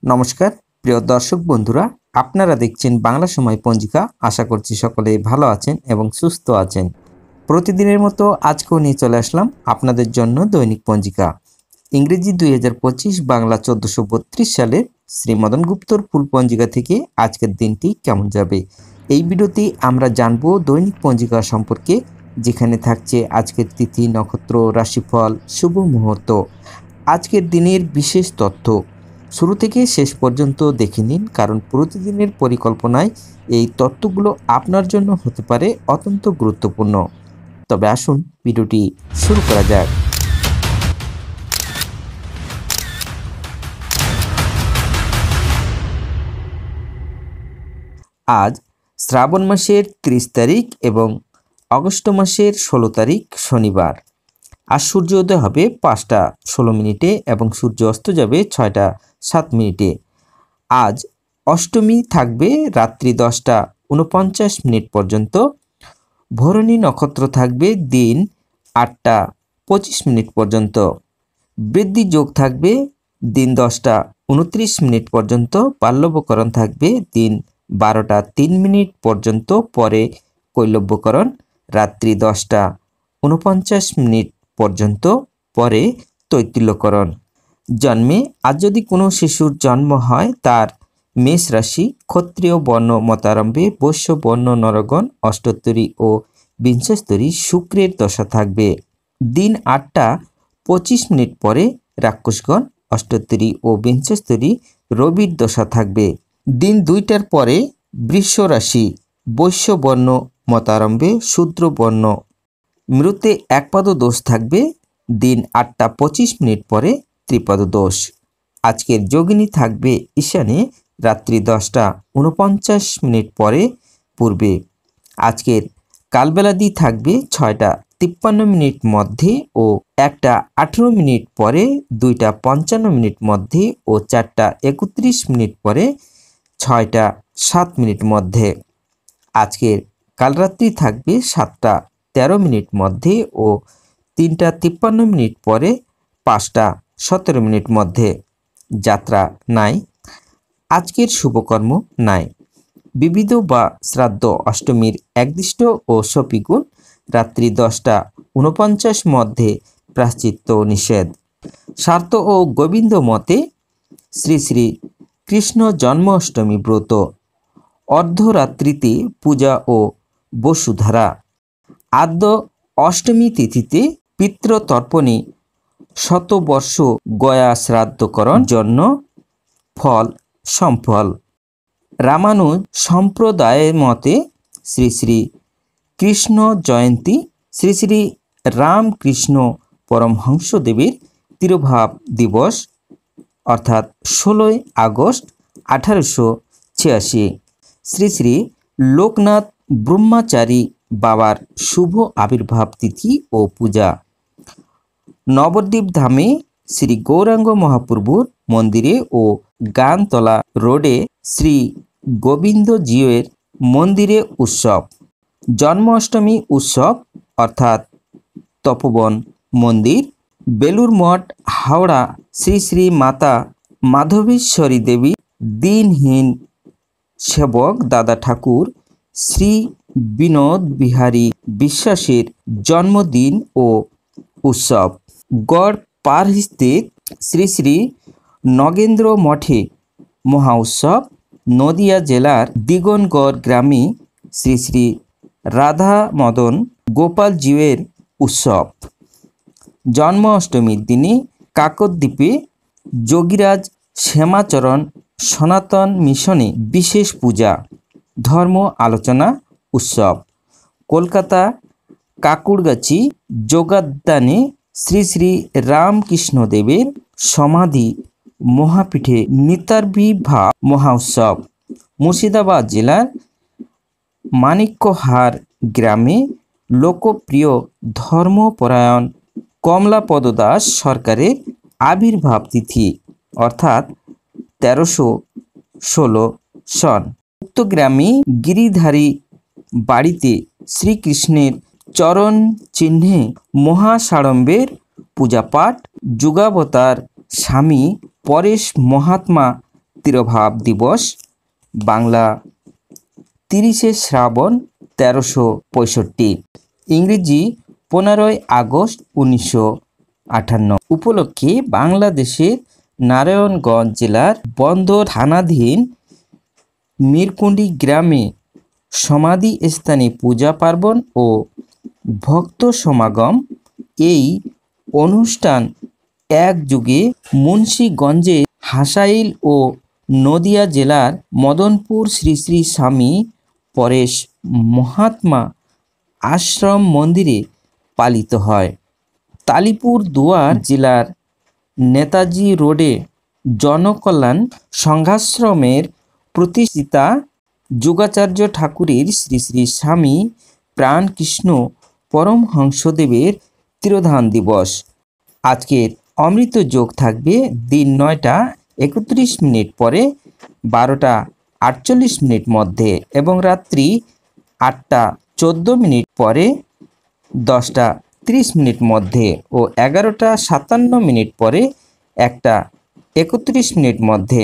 নমস্কার প্রিয় দর্শক বন্ধুরা, আপনারা দেখছেন বাংলা সময় পঞ্জিকা। আশা করছি সকলে ভালো আছেন এবং সুস্থ আছেন। প্রতিদিনের মতো আজকেও নিয়ে চলে আসলাম আপনাদের জন্য দৈনিক পঞ্জিকা। ইংরেজি 2025, বাংলা 1432 সালের শ্রী মদন গুপ্তর ফুল পঞ্জিকা থেকে আজকের দিনটি কেমন যাবে, এই ভিডিওতে আমরা জানবো দৈনিক পঞ্জিকা সম্পর্কে, যেখানে থাকছে আজকের তিথি, নক্ষত্র, রাশিফল, শুভ মুহূর্ত, আজকের দিনের বিশেষ তথ্য। শুরু থেকে শেষ পর্যন্ত দেখে নিন, কারণ প্রতিদিনের পরিকল্পনায় এই তথ্যগুলো আপনার জন্য হতে পারে অত্যন্ত গুরুত্বপূর্ণ। তবে আসুন ভিডিওটি শুরু করা যাক। আজ শ্রাবণ মাসের 30 তারিখ এবং আগস্ট মাসের 16 তারিখ শনিবার। আজ সূর্যোদয় হবে 5টা 16 মিনিটে এবং সূর্য অস্ত যাবে 6টা 7 মিনিটে। আজ অষ্টমী থাকবে রাত্রি 10টা 49 মিনিট পর্যন্ত। ভরণী নক্ষত্র থাকবে দিন 8টা 25 মিনিট পর্যন্ত। বৃদ্ধি যোগ থাকবে দিন 10টা 29 মিনিট পর্যন্ত। বাল্যবকরণ থাকবে দিন 12টা 3 মিনিট পর্যন্ত। পরে কৈলব্যকরণ রাত্রি 10টা 49 মিনিট পর্যন্ত। পরে তৈতিল্যকরণ। জন্মে আজ যদি কোনো শিশুর জন্ম হয়, তার মেষ রাশি, ক্ষত্রিয় বর্ণ মতারম্ভে, বৈশ্য বর্ণ নরগণ, অষ্টোত্তরী ও বিংশস্তরী শুক্রের দশা থাকবে। দিন 8টা 25 মিনিট পরে রাক্ষসগণ, অষ্টোত্তরী ও বিংশস্তরী রবির দশা থাকবে। দিন 2টার পরে বৃষ রাশি, বৈশ্য বর্ণ মতারম্ভে, শূদ্র বর্ণ মৃতে একপাদ দোষ থাকবে। দিন 8টা 25 মিনিট পরে ত্রিপদ দোষ। আজকের যোগিনী থাকবে ঈশানে রাত্রি 10টা 49 মিনিট পরে পূর্বে। আজকের কালবেলাদি থাকবে 6টা 53 মিনিট মধ্যে ও 1টা 18 মিনিট পরে, 2টা 55 মিনিট মধ্যে ও 4টা 31 মিনিট পরে, 6টা 7 মিনিট মধ্যে। আজকের কালরাত্রি থাকবে 7টা 13 মিনিট মধ্যে ও 3টা 53 মিনিট পরে, 5টা 17 মিনিট মধ্যে। যাত্রা নাই। আজকের শুভকর্ম নাই। বিবিধ বা শ্রাদ্ধ অষ্টমীর একদিষ্ট ও সপিগুণ রাত্রি 10টা 49 মধ্যে প্রায়শ্চিত্ত নিষেধ। স্বার্থ ও গোবিন্দ মতে শ্রী শ্রী কৃষ্ণ জন্মাষ্টমী ব্রত অর্ধরাত্রিতে পূজা ও বসুধারা। আদ্য অষ্টমী তিথিতে পিতৃতর্পণে শতবর্ষ গয়া শ্রাদ্ধকরণ জন্য ফল সম্ফল। রামানুজ সম্প্রদায়ের মতে শ্রী শ্রী কৃষ্ণ জয়ন্তী শ্রী শ্রী রামকৃষ্ণ পরমহংসদেবের তিরোভাব দিবস, অর্থাৎ 16ই আগস্ট 1886। শ্রী শ্রী লোকনাথ ব্রহ্মচারী বাবার শুভ আবির্ভাব তিথি ও পূজা। নবদ্বীপ ধামে শ্রী গৌরাঙ্গ মহাপ্রভুর মন্দিরে ও গানতলা রোডে শ্রী গোবিন্দজিউর মন্দিরে উৎসব। জন্মাষ্টমী উৎসব অর্থাৎ তপোবন মন্দির। বেলুর মঠ, হাওড়া শ্রী শ্রী মাতা মাধবেশ্বরী দেবী দিনহীন সেবক দাদা ঠাকুর শ্রী বিনোদ বিহারী বিশ্বাসের জন্মদিন ও উৎসব। গড় পারস্থিত শ্রী শ্রী নগেন্দ্র মঠে মহা উৎসব। নদিয়া জেলার দিগনগড় গ্রামে শ্রী শ্রী রাধা মদন গোপালজিউর উৎসব। জন্মাষ্টমীর দিনে কাকদ্বীপে যোগীরাজ শ্যামাচরণ সনাতন মিশনে বিশেষ পূজা, ধর্ম আলোচনা উৎসব। কলকাতা কাকুরগাছি যোগাদানে শ্রী শ্রী রামকৃষ্ণদেবের সমাধি মহাপীঠে নিতার্বিভাব মহা উৎসব। মুর্শিদাবাদ জেলার মানিক্যহার গ্রামে লোকপ্রিয় ধর্মপরায়ণ কমলাপদ দাস সরকারের আবির্ভাব তিথি, অর্থাৎ 1316 সন। উক্ত গ্রামে গিরিধারী বাড়িতে শ্রীকৃষ্ণের চরণ চিহ্নে মহাসাড়ম্বের পূজাপাঠ। যুগাবতার স্বামী পরেশ মহাত্মা তিরোভাব দিবস, বাংলা 30শে শ্রাবণ 1365, ইংরেজি 15ই আগস্ট 1958 উপলক্ষে বাংলাদেশের নারায়ণগঞ্জ জেলার বন্দর থানাধীন মিরকুন্ডি গ্রামে সমাধি স্থানে পূজা পার্বণ ও ভক্ত সমাগম। এই অনুষ্ঠান একযুগে মুন্সিগঞ্জের হাসাইল ও নদিয়া জেলার মদনপুর শ্রী শ্রী স্বামী পরেশ মহাত্মা আশ্রম মন্দিরে পালিত হয়। তালিপুর দুয়ার জেলার নেতাজি রোডে জনকল্যাণ সংঘাশ্রমের প্রতিষ্ঠাতা যোগাচার্য ঠাকুরের শ্রী শ্রী স্বামী প্রাণকৃষ্ণ পরমহংসদেবের তিরোধান দিবস। আজকের অমৃত যোগ থাকবে দিন 9টা 31 মিনিট পরে 12টা 48 মিনিট মধ্যে এবং রাত্রি 8টা 14 মিনিট পরে 10টা 30 মিনিট মধ্যে ও 11টা 57 মিনিট পরে 1টা 31 মিনিট মধ্যে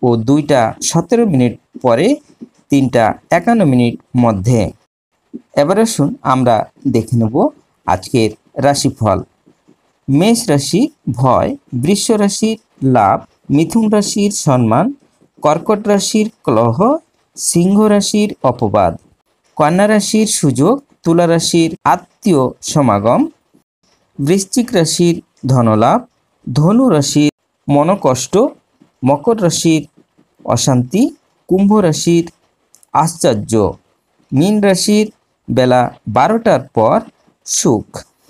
ও 2টা 17 মিনিট পরে 3টা 51 মিনিট মধ্যে। এবার আসুন আমরা দেখে নেব আজকের রাশিফল। মেষ রাশি ভয়, বৃষ রাশির লাভ, মিথুন রাশির সম্মান, কর্কট রাশির কলহ, সিংহ রাশির অপবাদ, কন্যা রাশির সুযোগ, তুলা রাশির আত্মীয় সমাগম, বৃশ্চিক রাশির ধনলাভ, ধনু রাশির মনকষ্ট, মকর রাশির অশান্তি, কুম্ভ রাশির আশ্চর্য, মীন রাশির বেলা 12টার পর সুখ।